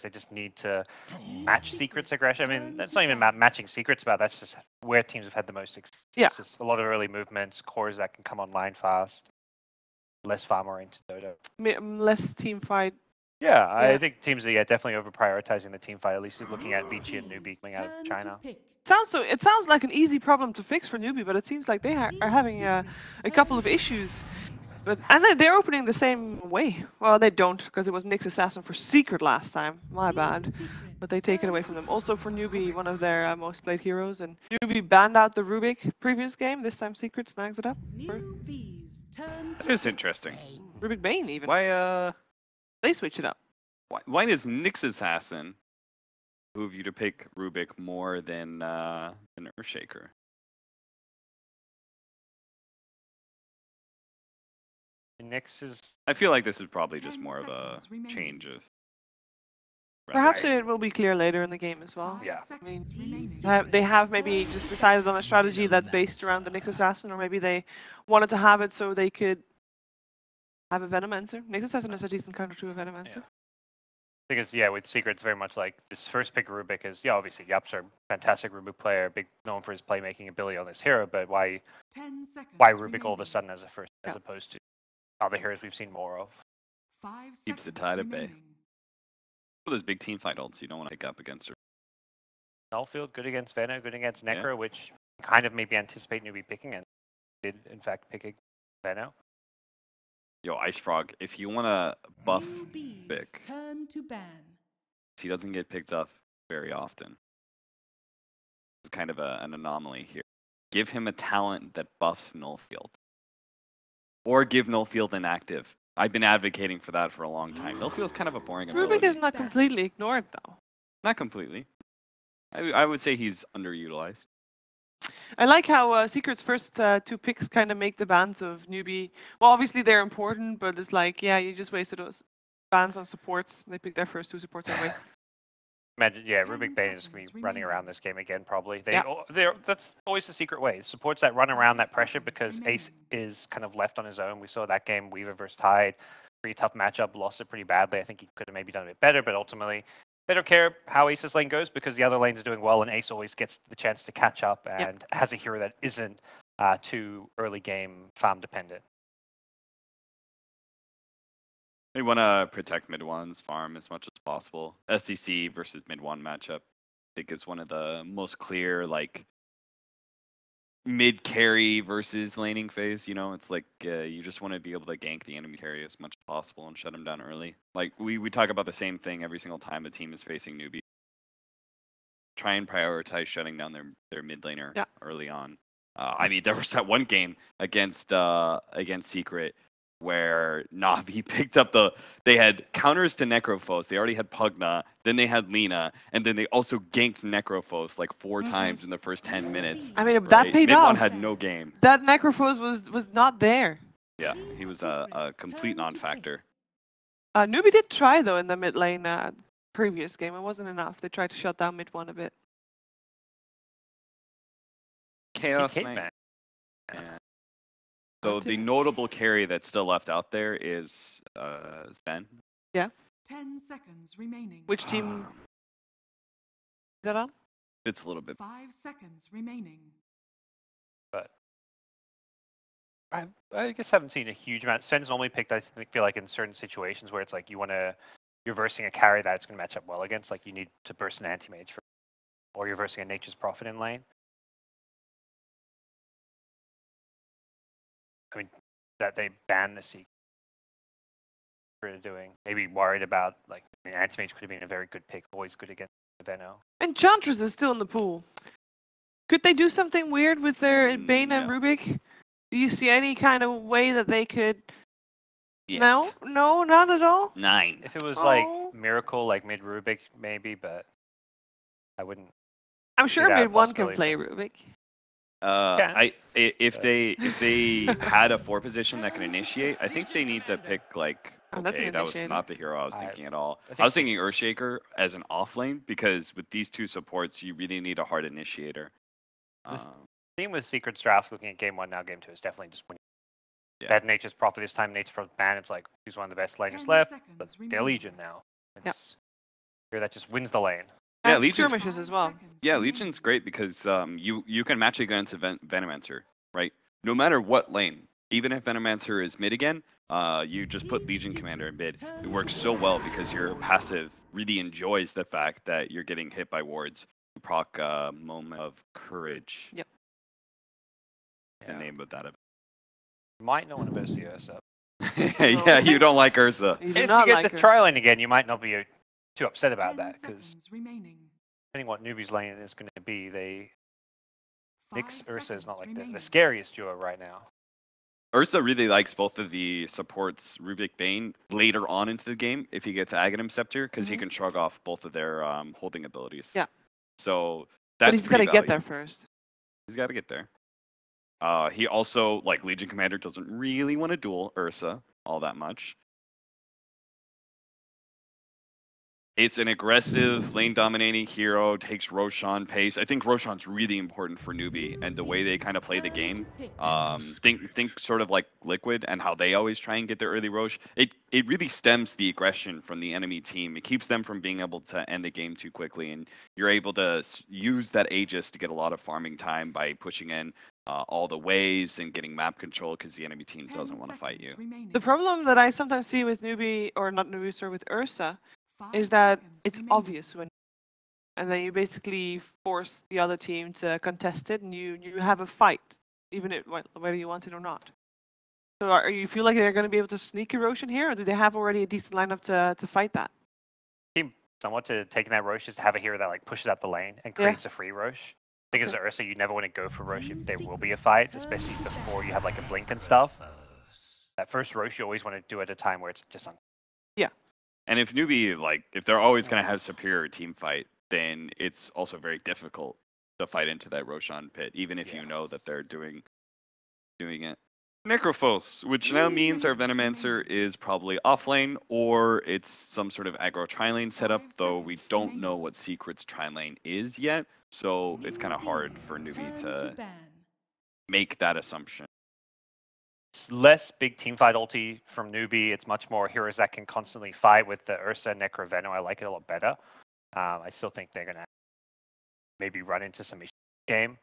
They just need to match Secret's aggression. I mean, that's not even matching Secret's about. That's just where teams have had the most success. Yeah. It's just a lot of early movements, cores that can come online fast, less farm oriented Dota. Less team fight. Yeah, I think teams are definitely over prioritizing the team fight. At least looking at VG and NewBee coming out of China. It sounds like an easy problem to fix for NewBee, but it seems like they are having a couple of issues. And they're opening the same way. Well, they don't, because it was Nyx Assassin for Secret last time. My bad. But they take it away from them. Also for NewBee, one of their most played heroes. And NewBee banned out the Rubik previous game. This time Secret snags it up. That is interesting. Rubik Bane even. Why They switch it up. why does Nyx Assassin move you to pick Rubik more than Earthshaker? Nyx is. I feel like this is probably just more of a change of. Perhaps it will be clear later in the game as well. Yeah. I mean, they have maybe just decided on a strategy that's based around the Nyx Assassin, or maybe they wanted to have it so they could have a Venomancer. Nyx Assassin is a decent counter to a Venomancer. Because with Secret, it's very much like this first pick Rubik is obviously Yups are a fantastic Rubik player, known for his playmaking ability on this hero, but why Rubik all of a sudden as a first as opposed to other heroes we've seen more of? Keeps the tide at bay. For those big team fight ults, you don't want to pick up against her. Nullfield good against Veno, good against Necro, which kind of maybe anticipate NewBee picking, and did in fact pick Veno. Yo, Ice Frog, if you want to buff Vic, he doesn't get picked up very often. It's kind of an anomaly here. Give him a talent that buffs Nullfield. Or give Nullfield an active. I've been advocating for that for a long time. Nullfield's kind of a boring ability. Rubik is not completely ignored, though. Not completely. I would say he's underutilized. I like how Secret's first two picks kind of make the bans of NewBee. Well, obviously they're important, but it's like, you just wasted those bans on supports. They picked their first two supports anyway. Imagine, Rubik Bane is going to be running around this game again, probably. That's always the Secret way. Supports that run around that pressure because Ace is kind of left on his own. We saw that game, Weaver versus Tide. Pretty tough matchup, lost it pretty badly. I think he could have maybe done a bit better, but ultimately, they don't care how Ace's lane goes because the other lanes are doing well, and Ace always gets the chance to catch up and has a hero that isn't too early game farm dependent. We want to protect mid ones, farm as much as possible. SDC versus mid one matchup, I think is one of the most clear, like, mid carry versus laning phase. You know, it's like you just want to be able to gank the enemy carry as much as possible and shut him down early. Like, we talk about the same thing every single time a team is facing NewBee. Try and prioritize shutting down their mid laner early on. I mean, there was that one game against Secret where Navi picked up they had counters to Necrophos. They already had Pugna, then they had Lina, and then they also ganked Necrophos like 4 times in the first 10 minutes. I mean, that paid off. Mid-1 had no game. That Necrophos was not there. Yeah, he was a complete non-factor. NewBee did try, though, in the mid lane previous game. It wasn't enough. They tried to shut down mid one a bit. Chaos Man. Yeah. So the notable carry that's still left out there is Zen. Yeah. 10 seconds remaining. Which team is that on? It's a little bit. 5 seconds remaining. But I guess I haven't seen a huge amount. Sven's normally picked, I feel like, in certain situations where it's like you're versing a carry that it's going to match up well against. Like you need to burst an anti-mage, or you're versing a Nature's Prophet in lane. I mean, that they ban the Secret for doing. Maybe worried about, like, anti-mage could have been a very good pick, always good against Veno. Enchantress is still in the pool. Could they do something weird with their Bane and Rubik? Do you see any kind of way that they could? No, not at all. 9. If it was like Miracle, like mid Rubik, maybe, but I wouldn't. I'm sure mid one can play Rubik. If they had a 4 position that can initiate, I think they need to pick like. Okay, that was not the hero I was thinking at all. I was thinking Earthshaker as an off lane because with these 2 supports, you really need a hard initiator. The theme with Secret's draft, looking at game 1 now, game 2 is definitely just when that Nature's Prophet this time. Nature's Prophet ban. It's like he's one of the best laners left, but they're Legion now. It's hero that just wins the lane. Yeah, And Legion's- skirmishes as well. Yeah, Legion's great because you can match against a Venomancer, right? No matter what lane, even if Venomancer is mid again, you just put Legion Commander in mid. It works so well because your passive really enjoys the fact that you're getting hit by wards. Proc Moment of Courage. Yep. The name of that. Might not want to burst the Ursa. Yeah, you don't like Ursa. You do If not you get like the her. tri lane again, you might not be too upset about 10 that, because seconds remaining. depending what Newbee's lane is going to be, Nyx 5 Ursa is not seconds like remaining. the scariest duo right now. Ursa really likes both of the supports Rubik Bane later on into the game if he gets Aghanim Scepter, because he Mhm. can shrug off both of their holding abilities. Yeah. So that's But he's got to pretty get there valuable. first. He's got to get there. He also, like Legion Commander, doesn't really want to duel Ursa all that much. It's an aggressive, lane-dominating hero, takes Roshan pace. I think Roshan's really important for Newbee, and the way they kind of play the game. Think sort of like Liquid and how they always try and get their early Rosh. It really stems the aggression from the enemy team. It keeps them from being able to end the game too quickly, and you're able to use that Aegis to get a lot of farming time by pushing in all the waves and getting map control because the enemy team 10 doesn't want to fight you. seconds remaining. The problem that I sometimes see with Newbee, or not Newbee, sorry, with Ursa, 5 is that seconds it's remaining. obvious when, and then you basically force the other team to contest it, and you have a fight, even if, whether you want it or not. So, are you feel like they're going to be able to sneak erosion here, or do they have already a decent lineup to fight that? Somewhat to taking that Rosh is to have a hero that like pushes up the lane and Yeah. creates a free Rosh. I think as an Ursa, you never want to go for Rosh if there will be a fight, especially before you have like a blink and stuff. That first Rosh you always want to do at a time where it's just on. And if Newbee, like, if they're always going to have superior team fight, then it's also very difficult to fight into that Roshan pit, even if you know that they're doing it. Necrophos, which now means our Venomancer is probably offlane, or it's some sort of aggro tri-lane setup, 5 though we seconds don't remaining. know what Secret's tri-lane is yet, so it's kind of hard for Newbee to make that assumption. It's less big team fight ulti from Newbee. It's much more heroes that can constantly fight with the Ursa, Necro, Veno. I like it a lot better. I still think they're going to maybe run into some issues in the game.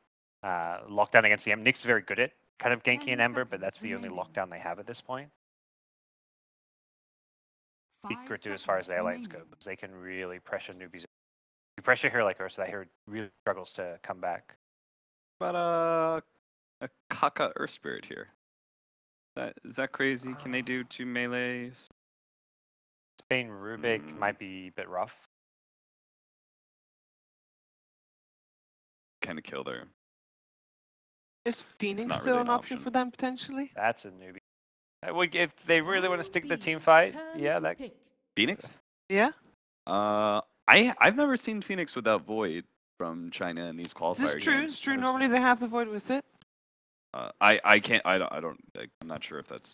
Lockdown against the Nyx is very good at kind of ganking 10 an Ember, but seconds that's the only remaining. lockdown they have at this point. 5 Secret do as far as their lanes go, remaining. because they can really pressure Newbee's. You pressure a hero like Ursa, that hero really struggles to come back. But a Kaka Earth Spirit here. Is that crazy? Can they do 2 melees? Spain Rubik might be a bit rough. Kind of kill there. Is Phoenix not still really an an option option. for them potentially? That's a Newbee. If they really want to stick to the team fight, yeah, that Phoenix? Yeah. I've never seen Phoenix without Void from China in these qualifier This is true. games. It's true. Normally they have the void with it. I can't. I don't. I'm not sure if that's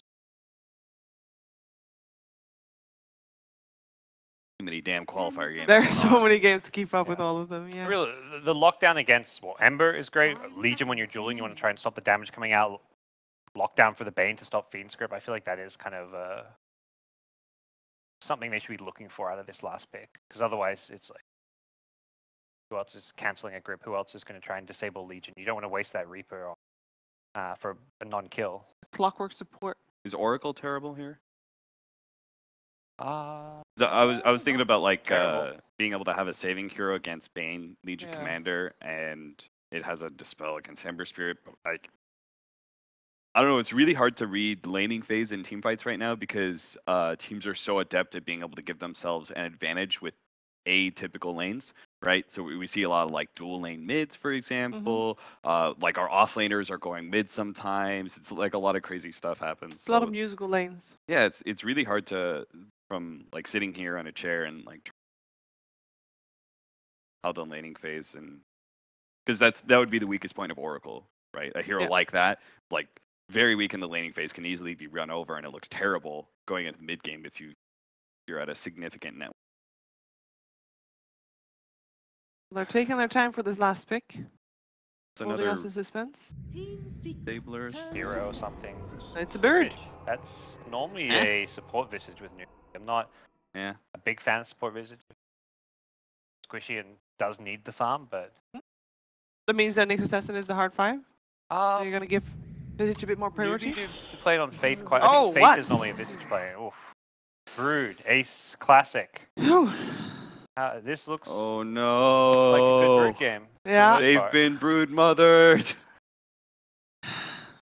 too many damn qualifier games. There are going so on. many games to keep up Yeah. with all of them. Yeah. Really, the lockdown against Ember is great. 5 Legion, when you're seconds dueling, you want to remaining. try and stop the damage coming out. Lockdown for the Bane to stop Fiend Script. I feel like that is kind of something they should be looking for out of this last pick. Because otherwise, it's like, who else is canceling a grip? Who else is going to try and disable Legion? You don't want to waste that Reaper for a non-kill. Clockwork support. Is Oracle terrible here? Uh, So I was thinking about like Terrible. being able to have a saving hero against Bane, Legion Yeah. Commander, and it has a dispel against Ember Spirit. But like, I don't know. It's really hard to read laning phase in team fights right now because teams are so adept at being able to give themselves an advantage with atypical lanes, right? So we see a lot of like dual lane mids, for example. Like our offlaners are going mid sometimes. It's like a lot of crazy stuff happens. It's a lot So, of musical lanes. yeah, it's really hard to from like sitting here on a chair and like how the laning phase, and because that would be the weakest point of Oracle, right? A hero Yeah. like that, like very weak in the laning phase, can easily be run over, and it looks terrible going into the mid game if you're at a significant net. They're taking their time for this last pick. It's Holding another us in suspense. Stablers. Hero something. It's a bird. Fish. That's normally Eh? a support visage with New. I'm not Yeah. a big fan of support visage. squishy and does need the farm, but That means that Nyx Assassin is the hard 5? So you're going to give Visage a bit more priority? You played on Faith quite. Oh, I think Faith what? is normally a Visage player. Oof. Brood, Ace, Classic. Whew. This looks Oh no! like a good Brood game. Yeah. They've been brood mothered.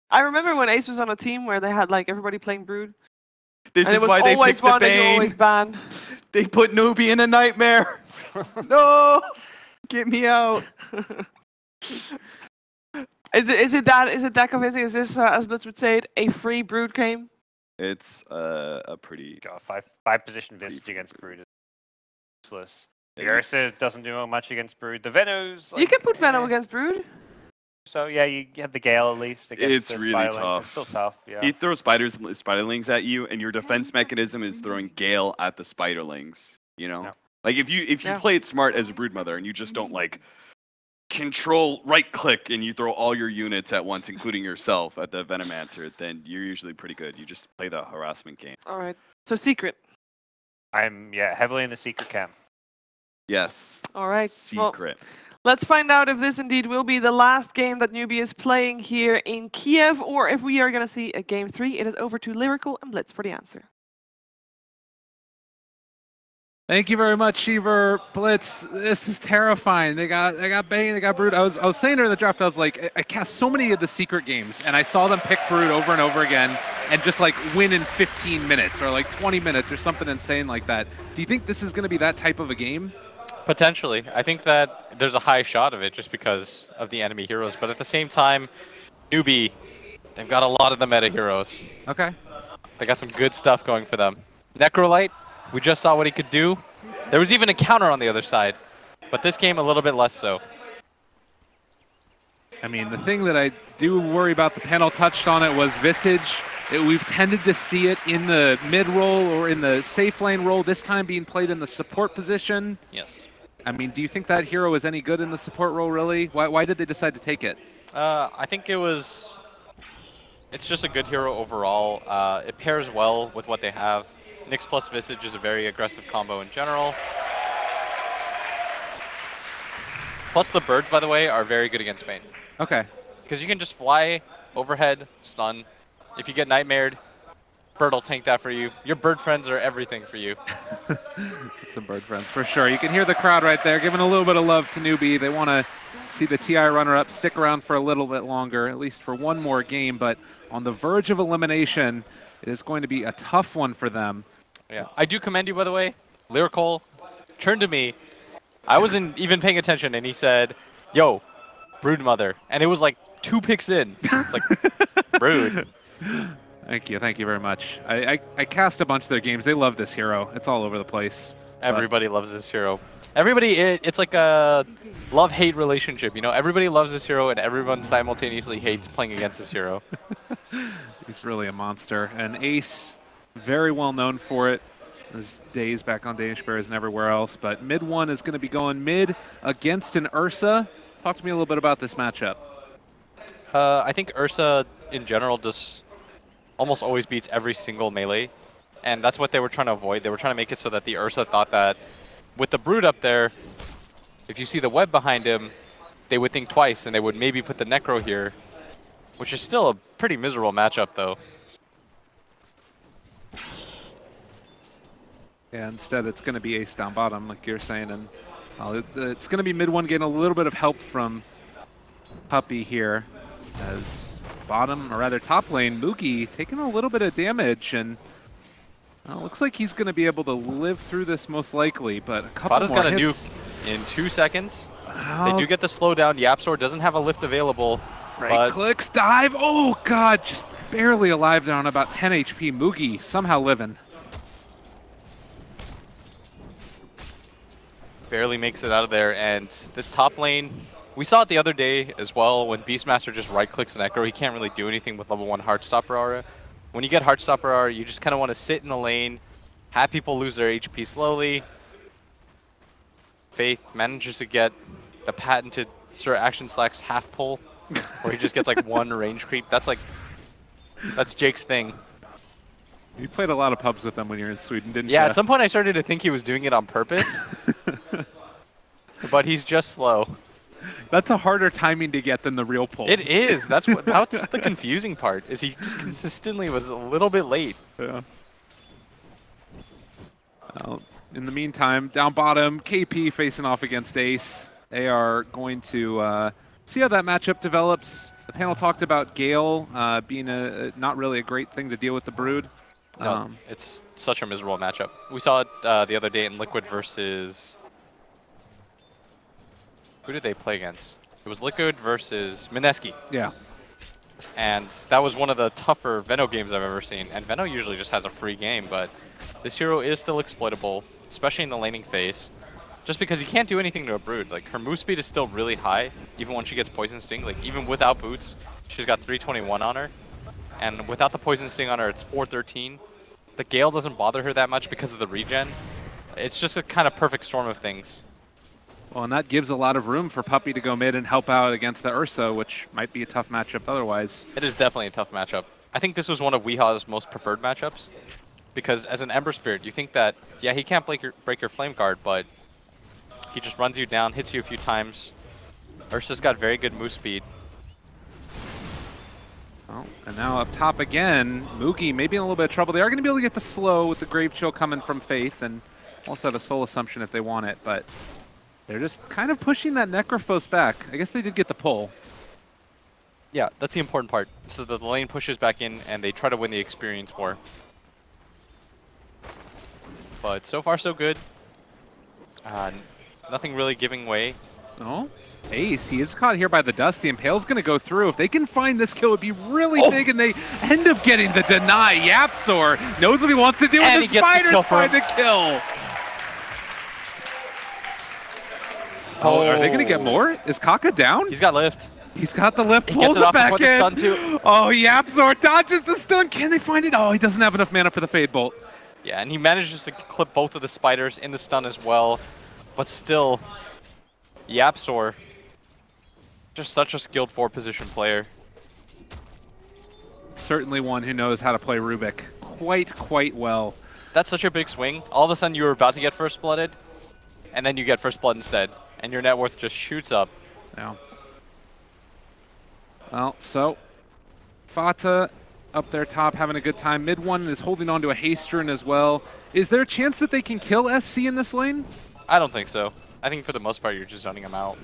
I remember when Ace was on a team where they had like everybody playing Brood. This and is it was why they always picked the one and you always Bane. ban. They put Newbee in a nightmare. No! Get me out. Is it that convincing? Is this, as Blitz would say it, a free Brood game? It's a pretty... God, five position Visage against Brood is useless. The Ursa doesn't do much against Brood. The Venom's like, You can put Venom against Brood. So yeah, you have the Gale at least against It's the really Spiderlings. tough. It's still tough, yeah. He throws spiderlings at you, and your defense mechanism is throwing Gale at the spiderlings. You know, Yeah. like if you Yeah. play it smart as a brood mother, and you just don't like control right click and you throw all your units at once, including yourself at the Venomancer, then you're usually pretty good. You just play the harassment game. All right. So secret. I'm heavily in the secret camp. Yes. All right. Well, Secret. let's find out if this indeed will be the last game that NewBee is playing here in Kiev, or if we are going to see a game 3. It is over to Lyrical and Blitz for the answer. Thank you very much, Shiver. Blitz. This is terrifying. They got Bane, they got Brood. I was saying during the draft, I was like, I cast so many of the secret games, and I saw them pick Brood over and over again, and just like win in 15 minutes or like 20 minutes or something insane like that. Do you think this is going to be that type of a game? Potentially. I think that there's a high shot of it just because of the enemy heroes, but at the same time, NewBee, they've got a lot of the meta heroes. Okay. They got some good stuff going for them. Necrolite, we just saw what he could do. There was even a counter on the other side, but this game a little bit less so. I mean, the thing that I do worry about, the panel touched on it, was Visage. We've tended to see it in the mid role or in the safe lane role, this time being played in the support position. Yes. I mean, do you think that hero is any good in the support role, really? Why did they decide to take it? I think it's just a good hero overall. It pairs well with what they have. Nyx plus Visage is a very aggressive combo in general. Plus the birds, by the way, are very good against Bane. Okay. Because you can just fly, overhead, stun. If you get nightmared, bird will tank that for you. Your bird friends are everything for you. It's some bird friends, for sure. You can hear the crowd right there giving a little bit of love to NewBee. They want to see the TI runner-up stick around for a little bit longer, at least for one more game, but on the verge of elimination, it is going to be a tough one for them. Yeah, I do commend you, by the way. Lyrical turned to me. I wasn't even paying attention, and he said, "Yo, Brood Mother," and it was like 2 picks in. It's like, Brood. Thank you very much. I cast a bunch of their games. They love this hero. It's all over the place. Everybody loves this hero. Everybody, it's like a love-hate relationship, you know? Everybody loves this hero, and everyone simultaneously hates playing against this hero. He's really a monster. And Ace, very well known for it. His days back on Danish Bears and everywhere else. But mid one is going to be going mid against an Ursa. Talk to me a little bit about this matchup. I think Ursa, in general, just almost always beats every single melee. And that's what they were trying to avoid. They were trying to make it so that the Ursa thought that with the Brood up there, if you see the web behind him, they would think twice and they would maybe put the Necro here, which is still a pretty miserable matchup, though. Yeah, instead it's going to be Ace down bottom, like you're saying, and it's going to be mid one getting a little bit of help from Puppy here, as bottom, or rather top lane, Mookie taking a little bit of damage, and looks like he's going to be able to live through this most likely, but a couple Fada's more got a hits. nuke in 2 seconds. Well, They do get the slowdown. Yapsor doesn't have a lift available. right but clicks, dive, oh god, just barely alive down about 10 HP. Moogie somehow living. barely makes it out of there, and this top lane, we saw it the other day as well when Beastmaster just right-clicks an Echo. He can't really do anything with level 1 Heartstopper aura. When you get Heartstopper aura, you just kind of want to sit in the lane, have people lose their HP slowly. Faith manages to get the patented Sir Action Slack's half pull, where he just gets like 1 range creep. That's Jake's thing. You played a lot of pubs with them when you were in Sweden, didn't you? Yeah, at some point I started to think he was doing it on purpose. but he's just slow. That's a harder timing to get than the real pull. It is. That's the confusing part. Is he just consistently was a little bit late. Yeah. In the meantime, down bottom, KP facing off against Ace. They are going to see how that matchup develops. The panel talked about Gale being not really a great thing to deal with the Brood. No, it's such a miserable matchup. We saw it the other day in Liquid versus... Who did they play against? It was Liquid versus Mineski. Yeah. And that was one of the tougher Veno games I've ever seen. And Veno usually just has a free game, but this hero is still exploitable, especially in the laning phase. Just because you can't do anything to a Brood. Like, her move speed is still really high, even when she gets Poison Sting. Like, even without boots, she's got 321 on her. And without the Poison Sting on her, it's 413. The Gale doesn't bother her that much because of the regen. It's just a kind of perfect storm of things. Well, and that gives a lot of room for Puppey to go mid and help out against the Ursa, which might be a tough matchup otherwise. It is definitely a tough matchup. I think this was one of Weeha's most preferred matchups. Because as an Ember Spirit, you think that, yeah, he can't break your Flame Guard, but he just runs you down, hits you a few times. Ursa's got very good move speed. Oh, and now up top again, Moogie maybe in a little bit of trouble. They are going to be able to get the slow with the Grave Chill coming from Faith, and also have a Soul Assumption if they want it, but they're just kind of pushing that Necrophos back. I guess they did get the pull. Yeah, that's the important part. So the lane pushes back in, and they try to win the experience war. But so far, so good. Nothing really giving way. Oh, Ace, he is caught here by the dust. The Impale's going to go through. If they can find this kill, it would be really big, and they end up getting the deny. Yapzor knows what he wants to do, and the Spiders find the kill. Oh, are they going to get more? Is Kaka down? He's got lift. He's got the lift, He pulls gets it it off back before the in. stun too. Oh, Yapzor dodges the stun. Can they find it? Oh, he doesn't have enough mana for the Fade Bolt. Yeah, and he manages to clip both of the Spiders in the stun as well. But still, Yapzor, just such a skilled 4-position player. Certainly one who knows how to play Rubik quite well. That's such a big swing. All of a sudden you were about to get First Blooded, and then you get First Blood instead. And your net worth just shoots up. Yeah. Well, so Fata up there top having a good time. Mid one is holding on to a Hasterin as well. Is there a chance that they can kill SC in this lane? I don't think so. I think for the most part you're just zoning him out.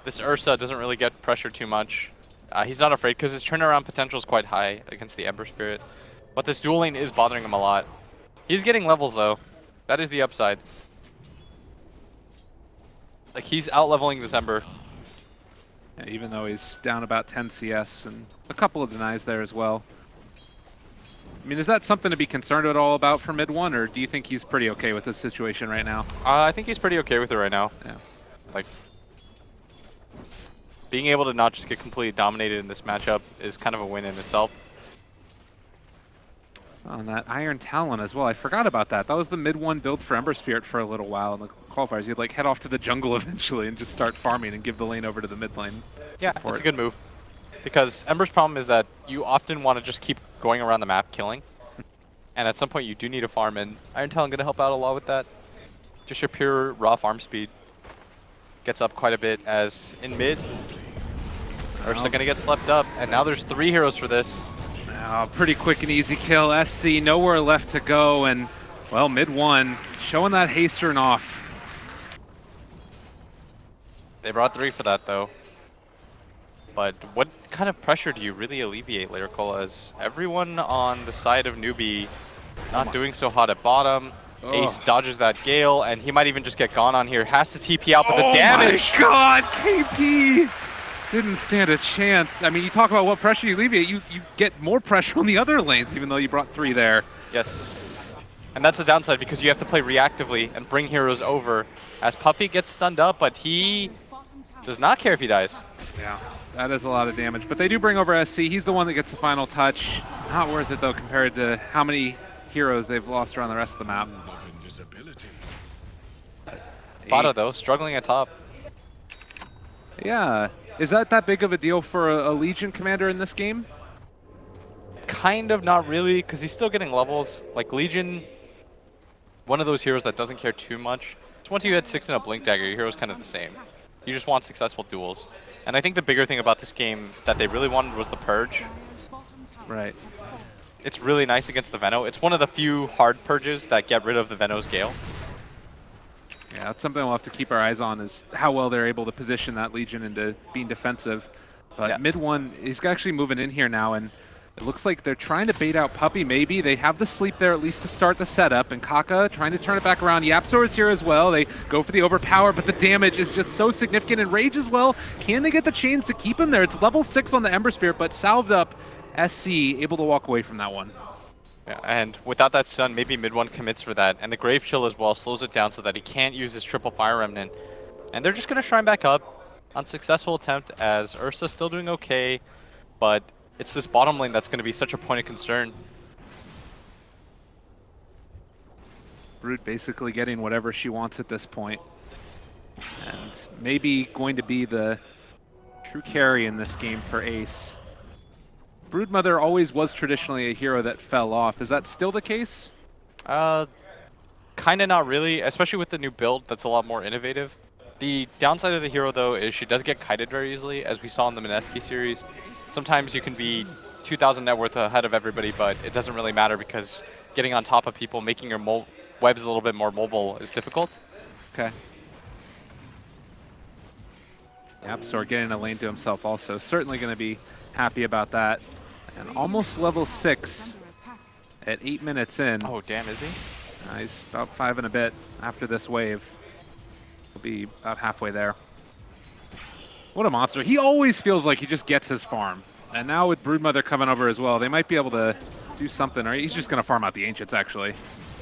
This Ursa doesn't really get pressured too much. He's not afraid because his turnaround potential is quite high against the Ember Spirit. But this dual lane is bothering him a lot. He's getting levels though. That is the upside. Like, he's out-leveling this Ember. Yeah, even though he's down about 10 CS and a couple of denies there as well. I mean, is that something to be concerned at all about for mid one, or do you think he's pretty okay with this situation right now? I think he's pretty okay with it right now. Yeah. Like, being able to not just get completely dominated in this matchup is kind of a win in itself. On that Iron Talon as well. I forgot about that. That was the mid one build for Ember Spirit for a little while in the qualifiers. You'd like head off to the jungle eventually and just start farming and give the lane over to the mid lane. Yeah, it's a good move. Because Ember's problem is that you often want to just keep going around the map killing. And at some point you do need a farm, and Iron Talon going to help out a lot with that. Just your pure raw farm speed gets up quite a bit as in mid. Ursa going to get slept up, and now there's 3 heroes for this. Pretty quick and easy kill. SC nowhere left to go, and well, mid one showing that Hasterin off. They brought 3 for that though. But what kind of pressure do you really alleviate, Lyrical, as everyone on the side of Newbee not doing so hot at bottom? Ace dodges that Gale, and he might even just get gone on here. Has to TP out, but the damage! Oh my god, KP didn't stand a chance. I mean, you talk about what pressure you alleviate, you get more pressure on the other lanes, even though you brought 3 there. Yes. And that's a downside because you have to play reactively and bring heroes over as Puppey gets stunned up, but he does not care if he dies. Yeah, that is a lot of damage. But they do bring over SC. He's the one that gets the final touch. Not worth it, though, compared to how many heroes they've lost around the rest of the map. Fata, though, struggling at top. Yeah. Is that big of a deal for a Legion commander in this game? Kind of, not really, because he's still getting levels. Like, Legion, one of those heroes that doesn't care too much. So once you hit 6 in a Blink Dagger, your hero's kind of the same. You just want successful duels. And I think the bigger thing about this game that they really wanted was the Purge. Right. It's really nice against the Veno. It's one of the few hard purges that get rid of the Veno's Gale. Yeah, that's something we'll have to keep our eyes on, is how well they're able to position that Legion into being defensive. But Yeah. mid one, he's actually moving in here now, and it looks like they're trying to bait out Puppey, maybe. They have the sleep there at least to start the setup, and Kaka trying to turn it back around. YapzOr is here as well. They go for the overpower, but the damage is just so significant. And Rage as well. Can they get the chains to keep him there? It's level 6 on the Ember Spirit, but salved up. SC able to walk away from that one. Yeah, and without that stun, maybe mid one commits for that. And the Grave Chill as well slows it down so that he can't use his triple Fire Remnant. And they're just going to shrine back up. Unsuccessful attempt as Ursa's still doing okay, but it's this bottom lane that's going to be such a point of concern. Brood basically getting whatever she wants at this point. And maybe going to be the true carry in this game for Ace. Broodmother always was traditionally a hero that fell off. Is that still the case? Kind of not really, especially with the new build that's a lot more innovative. The downside of the hero, though, is she does get kited very easily, as we saw in the Mineski series. Sometimes you can be 2,000 net worth ahead of everybody, but it doesn't really matter because getting on top of people, making your webs a little bit more mobile is difficult. Okay. YapzOr getting a lane to himself also. Certainly going to be happy about that. And almost level 6 at 8 minutes in. Oh, damn, is he? He's about 5 and a bit after this wave. He'll be about halfway there. What a monster. He always feels like he just gets his farm. And now with Broodmother coming over as well, they might be able to do something. Or he's just going to farm out the Ancients, actually.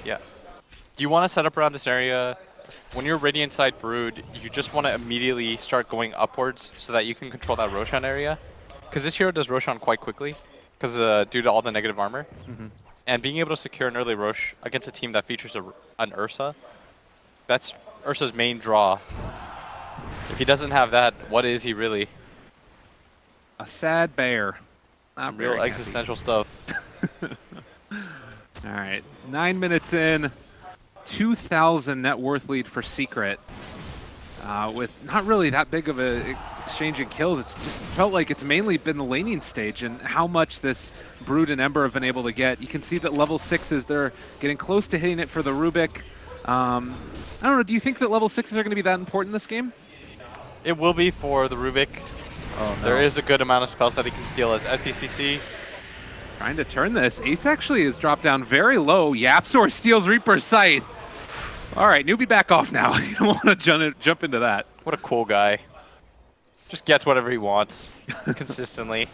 Yeah. Do you want to set up around this area? When you're Radiant side Brood, you just want to immediately start going upwards so that you can control that Roshan area. Because this hero does Roshan quite quickly, because due to all the negative armor. And being able to secure an early Rosh against a team that features an Ursa, that's Ursa's main draw. If he doesn't have that, what is he really? A sad bear. Some real existential stuff. All right, 9 minutes in, 2,000 net worth lead for Secret. With not really that big of a exchange in kills, it's just felt like it's mainly been the laning stage and how much this Brood and Ember have been able to get. You can see that level 6s, they're getting close to hitting it for the Rubik. I don't know, do you think that level 6s are going to be that important in this game? It will be for the Rubik. Oh, no. There is a good amount of spells that he can steal as SECC. Trying to turn this. Ace actually has dropped down very low. YapzOr steals Reaper's Sight. All right, Newbee back off now. You don't want to jump into that. What a cool guy. Just gets whatever he wants consistently.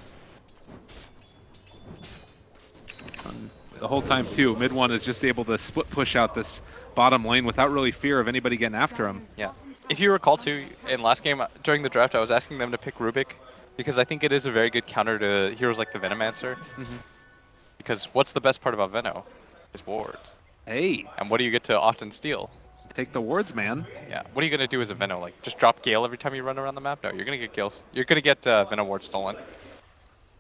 The whole time, too, mid one is just able to split push out this bottom lane without really fear of anybody getting after him. Yeah. If you recall, too, in last game during the draft, I was asking them to pick Rubik because I think it is a very good counter to heroes like the Venomancer. Because what's the best part about Veno? His wards. Hey. And what do you get to often steal? Take the wards, man. Yeah. What are you going to do as a Veno? Like, just drop Gale every time you run around the map? No, you're going to get Gales. You're going to get Veno ward stolen.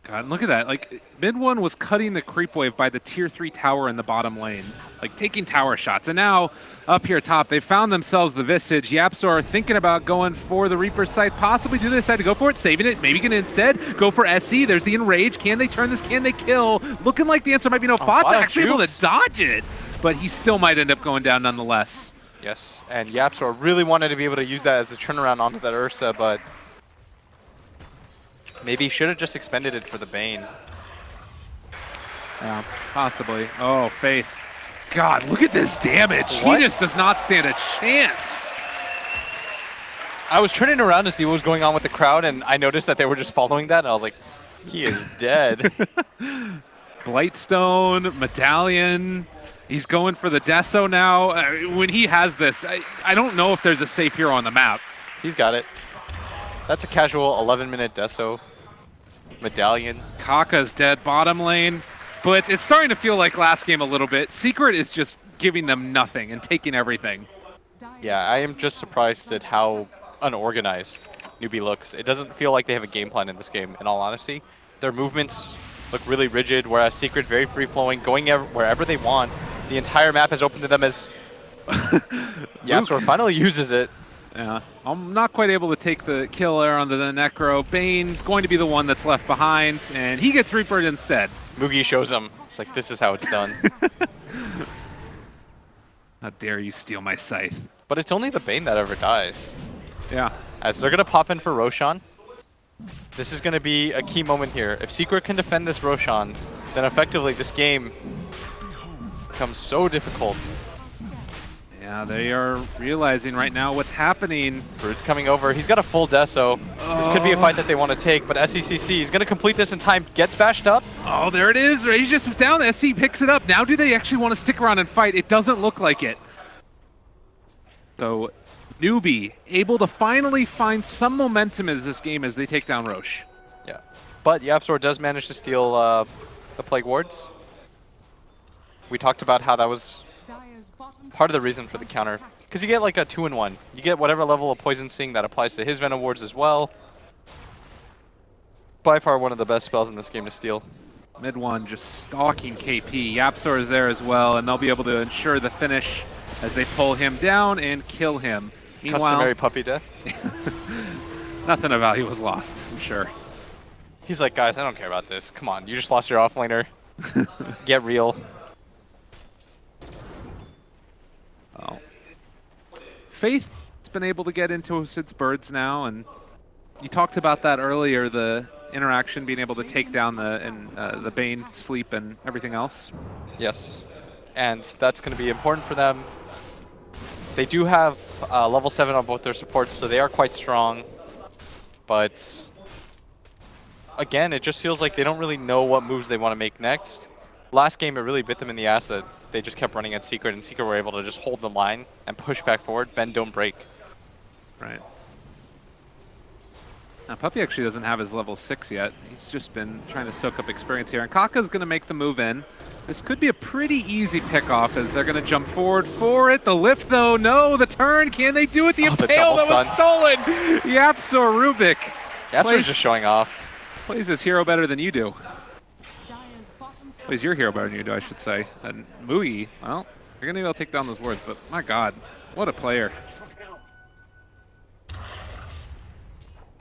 God, look at that. Like, mid one was cutting the creep wave by the tier 3 tower in the bottom lane. Like, taking tower shots. And now, up here top, they found themselves the Visage. YapzOr thinking about going for the Reaper's Sight. Possibly do this side to go for it, saving it. Maybe gonna instead go for SC. There's the Enrage. Can they turn this? Can they kill? Looking like the answer might be no. Fod's actually able to dodge it. But he still might end up going down nonetheless. Yes, and YapzOr really wanted to be able to use that as a turnaround onto that Ursa, but maybe he should have just expended it for the Bane. Yeah, possibly. Oh, Faith. God, look at this damage. What? He just does not stand a chance. I was turning around to see what was going on with the crowd, and I noticed that they were just following that, and I was like, he is dead. Blightstone, Medallion. He's going for the Deso now. When he has this, I don't know if there's a safe hero on the map. He's got it. That's a casual 11-minute Deso. Medallion. Kaka's dead bottom lane. But it's starting to feel like last game a little bit. Secret is just giving them nothing and taking everything. Yeah, I am just surprised at how unorganized Newbee looks. It doesn't feel like they have a game plan in this game, in all honesty. Their movements look really rigid, whereas Secret very free-flowing, going wherever they want. The entire map is open to them as YapzOr finally uses it. Yeah, I'm not quite able to take the kill there onto the Necro. Bane going to be the one that's left behind, and he gets Reapered instead. Mugi shows him. It's like, this is how it's done. How dare you steal my scythe? But it's only the Bane that ever dies. Yeah. As they're going to pop in for Roshan. This is going to be a key moment here. If Secret can defend this Roshan, then effectively this game becomes so difficult. Yeah, they are realizing right now what's happening. Brood's coming over. He's got a full Deso. This could be a fight that they want to take, but SECC is going to complete this in time. Gets bashed up. Oh, there it is. Regis is down. SC picks it up. Now do they actually want to stick around and fight? It doesn't look like it. So, Newbee able to finally find some momentum in this game as they take down Roche. Yeah, but YapzOr does manage to steal the Plague Wards. We talked about how that was part of the reason for the counter, because you get like a 2-in-1. You get whatever level of Poison Sting that applies to his Venom Wards as well. By far one of the best spells in this game to steal. Mid one just stalking KP. YapzOr is there as well, and they'll be able to ensure the finish as they pull him down and kill him. Meanwhile, customary puppy death. Nothing of value was lost, I'm sure. He's like, guys, I don't care about this. Come on, you just lost your offlaner. Get real. Oh. Faith's been able to get into its birds now, and you talked about that earlier, the interaction being able to take down the Bane sleep and everything else. Yes, and that's going to be important for them. They do have level 7 on both their supports, so they are quite strong. But again, it just feels like they don't really know what moves they want to make next. Last game, it really bit them in the ass that they just kept running at Secret, and Secret were able to just hold the line and push back forward, bend, don't break. Right. Now, Puppy actually doesn't have his level 6 yet. He's just been trying to soak up experience here. And Kaka's going to make the move in. This could be a pretty easy pickoff as they're going to jump forward for it. The lift, though, no. The turn, can they do it? The impale that was stolen. YapzOr Rubik. YapzOr's just showing off. Plays his hero better than you do. Plays your hero better than you do, I should say. And Mui, well, you're going to be able to take down those words, but my God, what a player.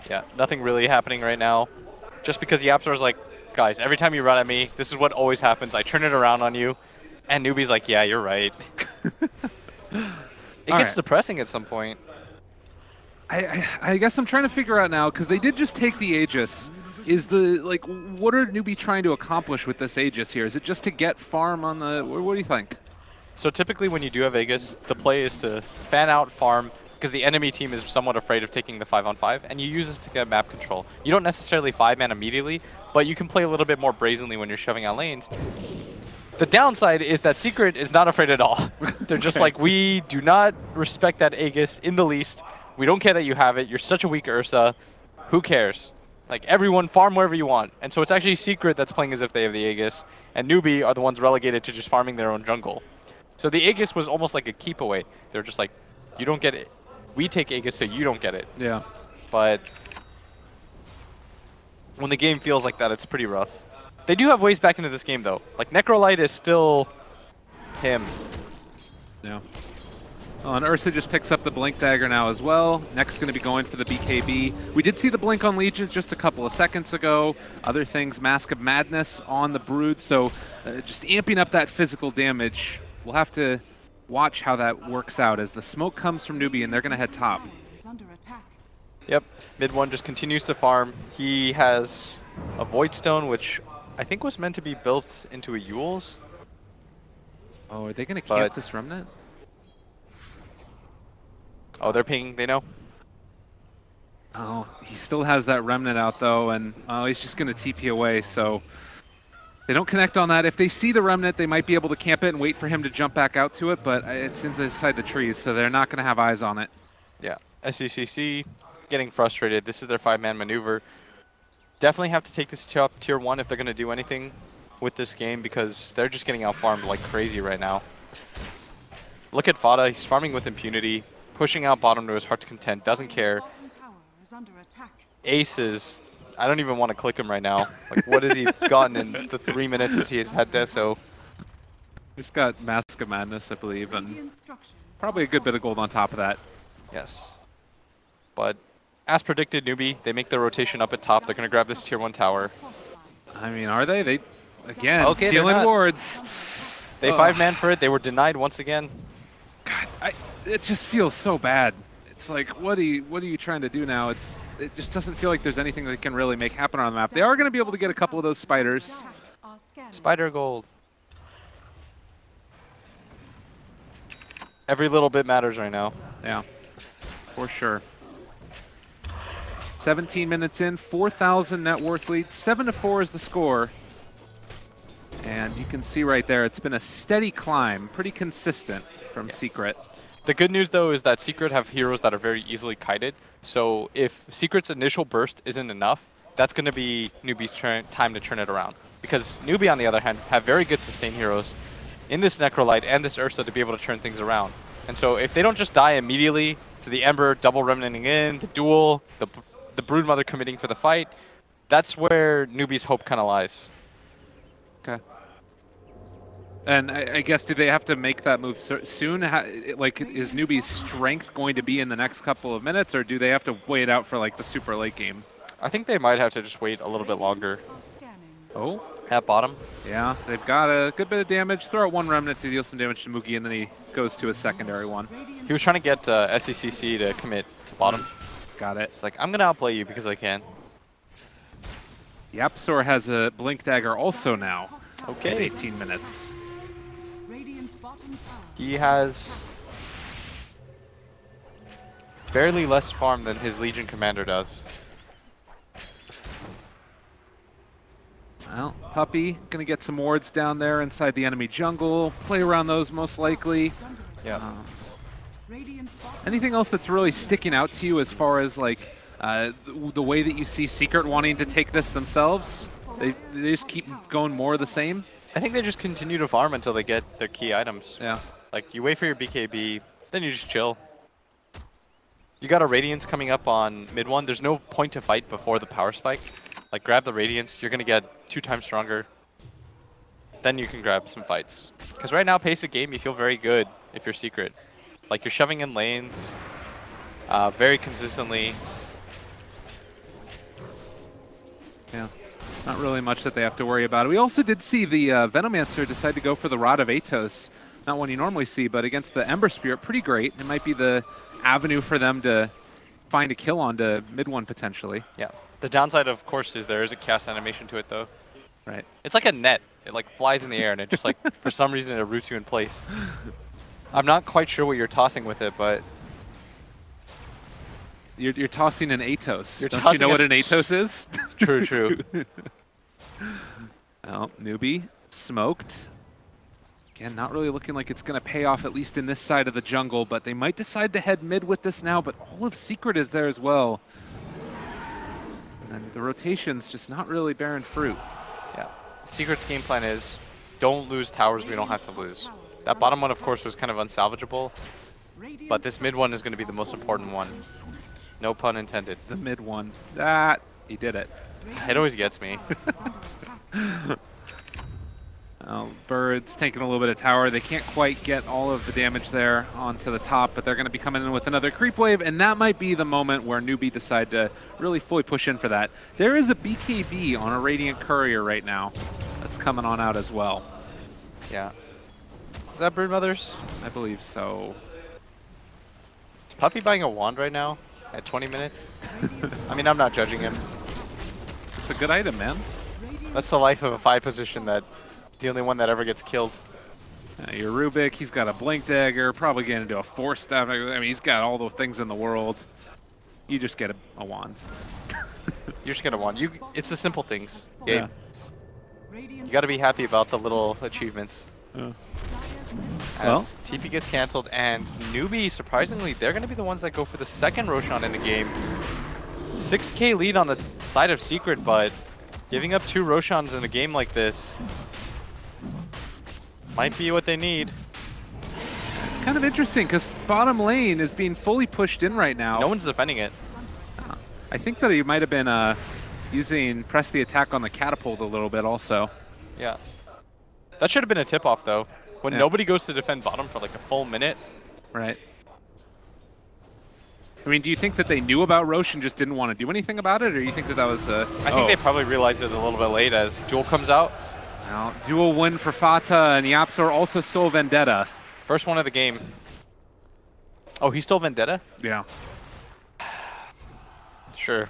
Yeah, nothing really happening right now. Just because YapzOr's like, guys, every time you run at me, this is what always happens. I turn it around on you. And Newbee's like, yeah, you're right. It gets depressing at some point. I guess I'm trying to figure out now, because they did just take the Aegis. Is what are Newbee trying to accomplish with this Aegis here? Is it just to get farm on the, what do you think? So typically when you do have Aegis, the play is to fan out farm, because the enemy team is somewhat afraid of taking the 5-on-5, and you use this to get map control. You don't necessarily 5-man immediately, but you can play a little bit more brazenly when you're shoving out lanes. The downside is that Secret is not afraid at all. They're just like, we do not respect that Aegis in the least. We don't care that you have it. You're such a weak Ursa. Who cares? Like, everyone farm wherever you want. And so it's actually Secret that's playing as if they have the Aegis, and Newbee are the ones relegated to just farming their own jungle. So the Aegis was almost like a keep away. They're just like, you don't get it. We take Aegis so you don't get it. Yeah. But when the game feels like that, it's pretty rough. They do have ways back into this game, though. Like, Necrolite is still him. Yeah. Oh, and Ursa just picks up the Blink Dagger now as well. Next going to be going for the BKB. We did see the Blink on Legion just a couple of seconds ago. Other things, Mask of Madness on the Brood, so just amping up that physical damage. We'll have to watch how that works out as the smoke comes from Newbee and they're going to head top. Yep, mid one just continues to farm. He has a Void Stone, which I think was meant to be built into a Yule's. Oh, are they going to camp this Remnant? Oh, they're pinging, they know. Oh, he still has that Remnant out though, and he's just going to TP away, so they don't connect on that. If they see the Remnant, they might be able to camp it and wait for him to jump back out to it, but it's inside the trees, so they're not going to have eyes on it. Yeah, SECC getting frustrated. This is their 5-man maneuver. Definitely have to take this to tier 1 if they're going to do anything with this game, because they're just getting out-farmed like crazy right now. Look at Fada, he's farming with impunity, pushing out bottom to his heart's content, doesn't care. Ace is, I don't even want to click him right now. Like, what has he gotten in the 3 minutes since he has had Deso? Just got Mask of Madness, I believe, and Radiant structures probably a good bit of gold on top of that. Yes. But as predicted, Newbee, they make their rotation up at top. They're going to grab this tier 1 tower. fortified. I mean, are they? They, again, Okay, they're stealing not. wards. They 5-man for it. They were denied once again. God, it just feels so bad. It's like, what are you trying to do now? It just doesn't feel like there's anything that can really make happen on the map. They are going to be able to get a couple of those spiders. Are scanning. Spider gold. Every little bit matters right now. Yeah, for sure. 17 minutes in, 4,000 net worth lead. 7-4 is the score. And you can see right there, it's been a steady climb, pretty consistent from Secret. The good news, though, is that Secret have heroes that are very easily kited. So if Secret's initial burst isn't enough, that's going to be Newbee's time to turn it around. Because Newbee, on the other hand, have very good sustain heroes in this Necrolite and this Ursa to be able to turn things around. And so if they don't just die immediately to the Ember, double remnanting in, the duel, the Broodmother committing for the fight, that's where Newbee's hope kind of lies. Okay. And I guess, do they have to make that move soon? Like, is Newbee's strength going to be in the next couple of minutes, or do they have to wait out for, like, the super late game? I think they might have to just wait a little bit longer. Are scanning. Oh. At bottom. Yeah, they've got a good bit of damage. Throw out one remnant to deal some damage to Mookie, and then he goes to a secondary one. He was trying to get SECC to commit to bottom. Got it. It's like, I'm going to outplay you because I can. Yapsor has a Blink Dagger also now. Okay. At 18 minutes. Radiant's bottom tower. He has barely less farm than his Legion commander does. Well, Puppy gonna get some wards down there inside the enemy jungle. Play around those most likely. Yeah. Radiant's bottom Anything else that's really sticking out to you as far as like the way that you see Secret wanting to take this themselves? They just keep going more of the same? I think they just continue to farm until they get their key items. Yeah. Like, you wait for your BKB, then you just chill. You got a Radiance coming up on mid one. There's no point to fight before the power spike. Like, grab the Radiance, you're going to get 2 times stronger. Then you can grab some fights. Because right now, pace of game, you feel very good if you're Secret. Like, you're shoving in lanes very consistently. Yeah. Not really much that they have to worry about. We also did see the Venomancer decide to go for the Rod of Atos. Not one you normally see, but against the Ember Spirit, pretty great. It might be the avenue for them to find a kill onto mid one potentially. Yeah. The downside, of course, is there is a cast animation to it, though. Right. It's like a net. It like flies in the air, and it just like, for some reason, it roots you in place. I'm not quite sure what you're tossing with it, but... You're tossing an Atos. Don't you tossing know what a- an Atos is? True, true. Well, Newbee smoked. Again, not really looking like it's going to pay off, at least in this side of the jungle, but they might decide to head mid with this now, but all of Secret is there as well. And the rotation's just not really bearing fruit. Yeah. Secret's game plan is don't lose towers we don't have to lose. That bottom one, of course, was kind of unsalvageable, but this mid one is going to be the most important one. No pun intended. The mid one. That, he did it. It always gets me. Birds taking a little bit of tower. They can't quite get all of the damage there onto the top, but they're going to be coming in with another creep wave, and that might be the moment where Newbee decide to really fully push in for that. There is a BKB on a Radiant Courier right now that's coming on out as well. Yeah. Is that Broodmothers? I believe so. Is Puppy buying a wand right now at 20 minutes? I mean, I'm not judging him. It's a good item, man. That's the life of a 5 position, that the only one that ever gets killed. Your Rubik, he's got a Blink Dagger, probably going to do a 4-step. I mean, he's got all the things in the world. You just get a wand. You just get a wand. It's the simple things, Gabe. Yeah. You got to be happy about the little achievements. Yeah. As TP gets cancelled, and Newbee, surprisingly, they're going to be the ones that go for the second Roshan in the game. 6k lead on the side of Secret, but giving up 2 Roshans in a game like this might be what they need. It's kind of interesting because bottom lane is being fully pushed in right now. No one's defending it. I think that he might have been using press the attack on the catapult a little bit also. Yeah. That should have been a tip-off, though. When Yeah. nobody goes to defend bottom for like a full minute. Right. I mean, do you think that they knew about Roche and just didn't want to do anything about it, or you think that that was I think they probably realized it a little bit late as Duel comes out. Well, dual win for Fata, and Yapsor also stole Vendetta. First one of the game. Oh, he stole Vendetta? Yeah. Sure.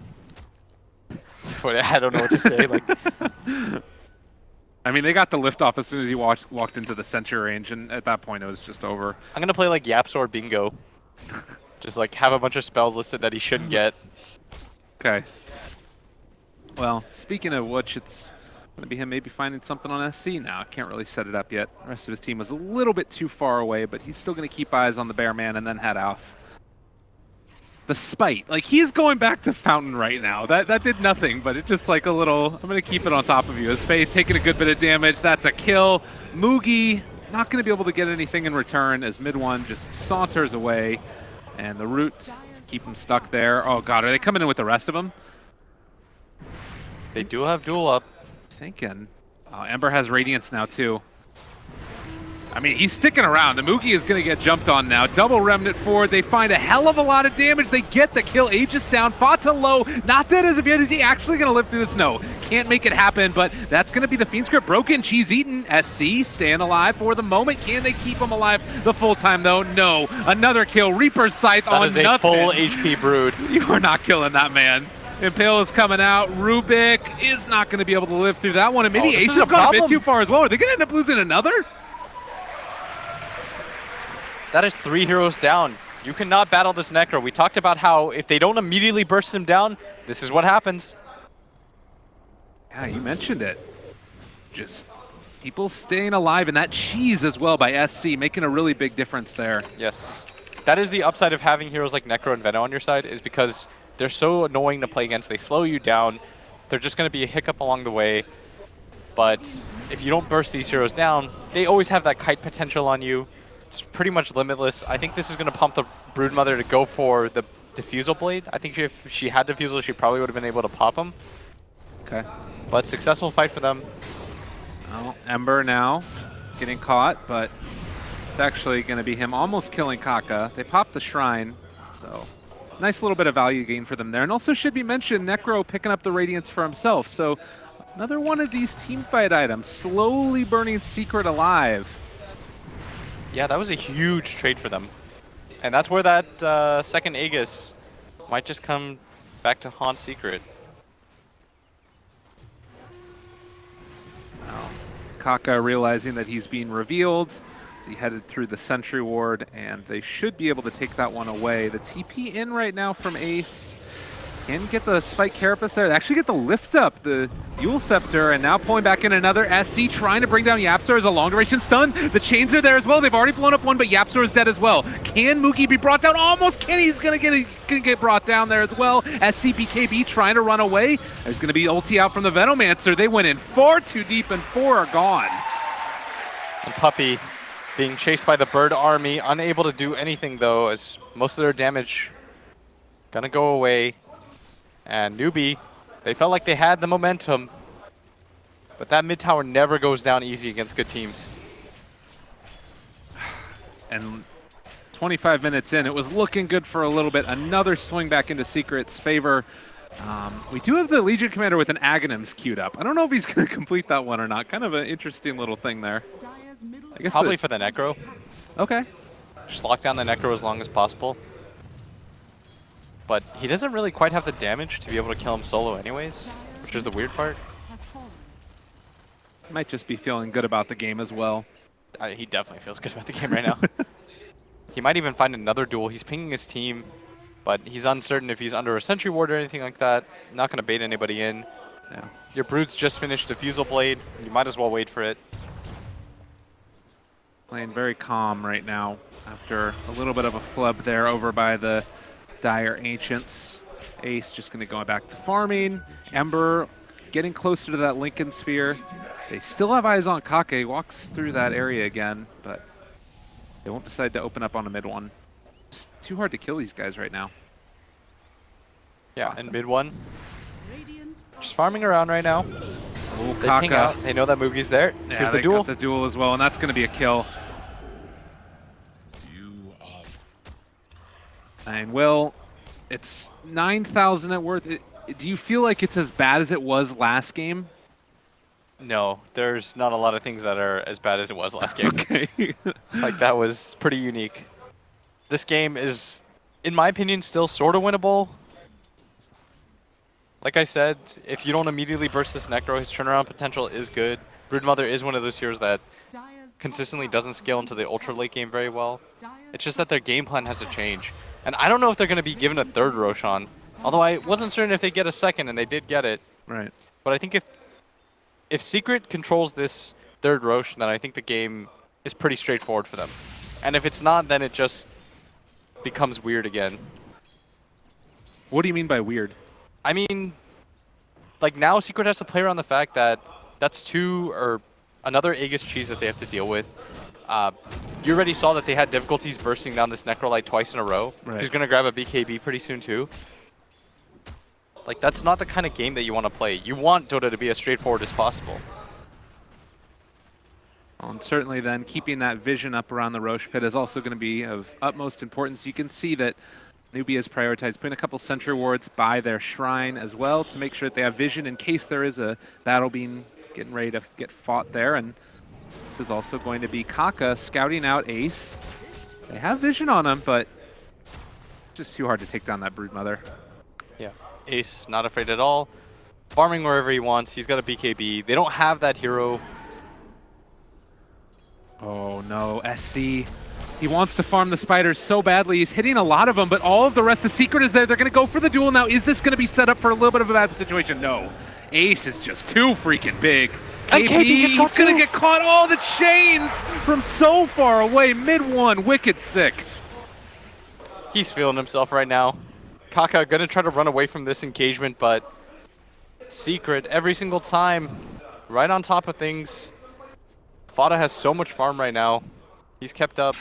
But I don't know what to say. Like, I mean, they got the lift off as soon as he walked into the sentry range, and at that point, it was just over. I'm gonna play like Yapsor Bingo. Just like have a bunch of spells listed that he shouldn't get. Okay. Well, speaking of which, it's going to be him maybe finding something on SC now. Can't really set it up yet. The rest of his team was a little bit too far away, but he's still going to keep eyes on the bear man and then head off. The spite. Like, he's going back to Fountain right now. That did nothing, but it just like a little, I'm going to keep it on top of you. As Faye taking a good bit of damage. That's a kill. Mugi not going to be able to get anything in return as mid one just saunters away. And the root, keep him stuck there. Oh god, are they coming in with the rest of them? They do have Duel up. Thinking. Ember has Radiance now too. I mean, he's sticking around. The Mugi is going to get jumped on now. Double Remnant forward. They find a hell of a lot of damage. They get the kill. Aegis down. Fata low. Not dead as of yet. Is he actually going to live through this? No. Can't make it happen, but that's going to be the Fiend script. Broken. Cheese eaten. SC staying alive for the moment. Can they keep him alive the full time, though? No. Another kill. Reaper's Scythe That on is a nothing. full HP Brood. You are not killing that man. Impale is coming out. Rubik is not going to be able to live through that one. And maybe Ace has gone a bit too far as well. Are they going to end up losing another? That is 3 heroes down. You cannot battle this Necro. We talked about how if they don't immediately burst him down, this is what happens. Yeah, you mentioned it. Just people staying alive, and that cheese as well by SC, making a really big difference there. Yes. That is the upside of having heroes like Necro and Venom on your side, is because they're so annoying to play against. They slow you down. They're just going to be a hiccup along the way. But if you don't burst these heroes down, they always have that kite potential on you. It's pretty much limitless. I think this is going to pump the Broodmother to go for the Diffusal Blade. I think if she had Diffusal, she probably would have been able to pop him. Okay. But successful fight for them. Well, Ember now getting caught, but it's actually going to be him almost killing Kaka. They popped the Shrine, so nice little bit of value gain for them there. And also should be mentioned, Necro picking up the Radiance for himself. So another one of these team fight items, slowly burning Secret alive. Yeah, that was a huge trade for them. And that's where that second Aegis might just come back to haunt Secret. Now, Kaka realizing that he's being revealed. He headed through the Sentry Ward, and they should be able to take that one away. The TP in right now from Ace. Can get the Spike Carapace there. They actually get the lift up, the Yule Scepter, and now pulling back in another SC, trying to bring down Yapsor as a long duration stun. The chains are there as well. They've already blown up one, but Yapsor is dead as well. Can Mugi be brought down? Almost can. He's gonna get brought down there as well. SCBKB trying to run away. There's gonna be ulti out from the Venomancer. They went in far too deep, and 4 are gone. And Puppey being chased by the Bird Army, unable to do anything though, as most of their damage gonna go away. And Newbee, they felt like they had the momentum, but that mid tower never goes down easy against good teams. And 25 minutes in, it was looking good for a little bit. Another swing back into Secret's favor. We do have the Legion Commander with an Aghanims queued up. I don't know if he's going to complete that one or not. Kind of an interesting little thing there. I guess probably for the Necro. Okay. Just lock down the Necro as long as possible. But he doesn't really quite have the damage to be able to kill him solo anyways, which is the weird part. Might just be feeling good about the game as well. He definitely feels good about the game right now. He might even find another duel. He's pinging his team, but he's uncertain if he's under a Sentry Ward or anything like that. Not going to bait anybody in. Yeah. Your Brood's just finished Diffusal Blade. You might as well wait for it. Playing very calm right now after a little bit of a flub there over by the Dire Ancients. Ace just going to go back to farming. Ember getting closer to that Lincoln Sphere. They still have eyes on Kake. He walks through that area again, but they won't decide to open up on a mid one. It's too hard to kill these guys right now. Yeah, and mid one. Just farming around right now. Oh, They ping Kaka. out. They know that Mugi's there. Yeah, Here's the they duel. got the duel as well, and that's going to be a kill. And Will, it's 9,000 net worth. Do you feel like it's as bad as it was last game? No, there's not a lot of things that are as bad as it was last game. Okay. Like, that was pretty unique. This game is, in my opinion, still sort of winnable. Like I said, if you don't immediately burst this Necro, his turnaround potential is good. Broodmother is one of those heroes that consistently doesn't scale into the ultra late game very well. It's just that their game plan has to change. And I don't know if they're going to be given a third Roshan. Although I wasn't certain if they get a second, and they did get it. Right. But I think if Secret controls this third Rosh, then I think the game is pretty straightforward for them. And if it's not, then it just becomes weird again. What do you mean by weird? I mean, like, now Secret has to play around the fact that that's another Aegis cheese that they have to deal with. You already saw that they had difficulties bursting down this Necrolite twice in a row. Right. He's going to grab a BKB pretty soon too. Like, that's not the kind of game that you want to play. You want Dota to be as straightforward as possible. And certainly then keeping that vision up around the Roche pit is also going to be of utmost importance. You can see that NewBee has prioritized putting a couple sentry wards by their shrine as well to make sure that they have vision in case there is a battle being getting ready to get fought there. And this is also going to be Kaka scouting out Ace. They have vision on him, but just too hard to take down that Broodmother. Yeah, Ace not afraid at all. Farming wherever he wants. He's got a BKB. They don't have that hero. Oh no, SC. He wants to farm the spiders so badly. He's hitting a lot of them, but all of the rest of Secret is there. They're going to go for the duel now. Is this going to be set up for a little bit of a bad situation? No. Ace is just too freaking big. And KP he's going to get caught. Oh, the chains from so far away. Mid-1, wicked sick. He's feeling himself right now. Kaka going to try to run away from this engagement, but Secret every single time right on top of things. Fada has so much farm right now. He's kept up.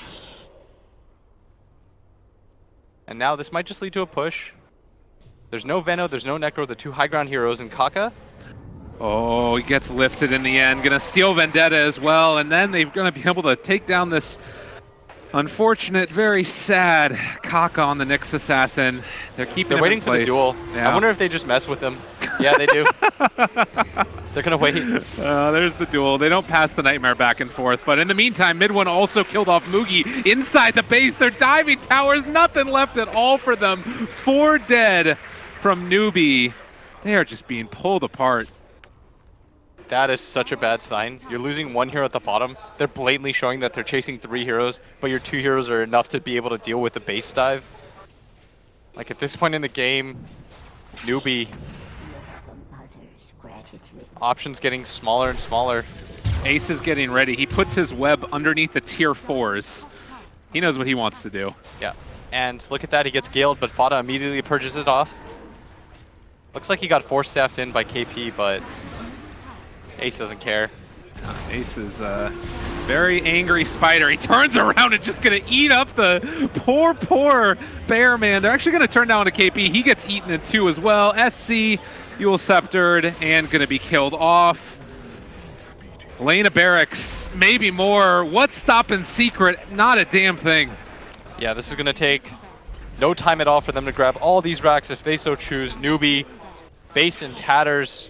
And now this might just lead to a push. There's no Veno, there's no Necro, the two high ground heroes, and Kaka. Oh, he gets lifted in the end. Gonna steal Vendetta as well, and then they're gonna be able to take down this unfortunate, very sad Kaka on the Nyx Assassin. They're waiting for the duel. Yeah. I wonder if they just mess with him. Yeah, they do. They're gonna wait. There's the duel. They don't pass the Nightmare back and forth, but in the meantime, Mid-1 also killed off Mugi inside the base. They're diving towers, nothing left at all for them. 4 dead from NewBee. They are just being pulled apart. That is such a bad sign. You're losing one hero at the bottom. They're blatantly showing that they're chasing 3 heroes, but your 2 heroes are enough to be able to deal with the base dive. Like, at this point in the game, NewBee, options getting smaller and smaller. Ace is getting ready. He puts his web underneath the tier 4s. He knows what he wants to do. Yeah, and look at that. He gets galed, but Fada immediately purges it off. Looks like he got 4-staffed in by KP, but Ace doesn't care. Ace is a very angry spider. He turns around and just going to eat up the poor bear, man. They're actually going to turn down to KP. He gets eaten in 2 as well. SC, Eul Sceptered, and going to be killed off. Lena Barracks, maybe more. What's stopping Secret? Not a damn thing. Yeah, this is going to take no time at all for them to grab all these racks if they so choose. NewBee, base in tatters.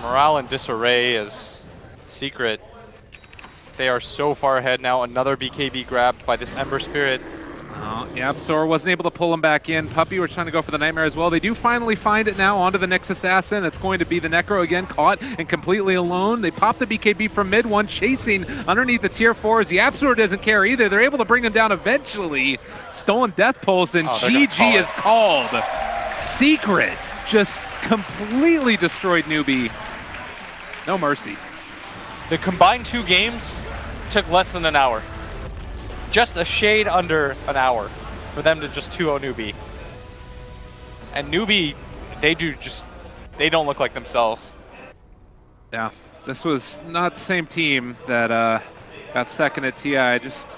Morale in disarray as Secret. They are so far ahead now. Another BKB grabbed by this Ember Spirit. Yeah, Sora wasn't able to pull him back in. Puppy were trying to go for the Nightmare as well. They do finally find it now onto the Nyx Assassin. It's going to be the Necro again, caught and completely alone. They pop the BKB from Mid-1, chasing underneath the tier 4s. The Absolute doesn't care either. They're able to bring him down eventually. Stolen Death Pulse, and GG is called. Secret just completely destroyed NewBee. No mercy. The combined 2 games took less than an hour. Just a shade under an hour for them to just 2-0 NewBee. And NewBee, they don't look like themselves. Yeah, this was not the same team that got second at TI. Just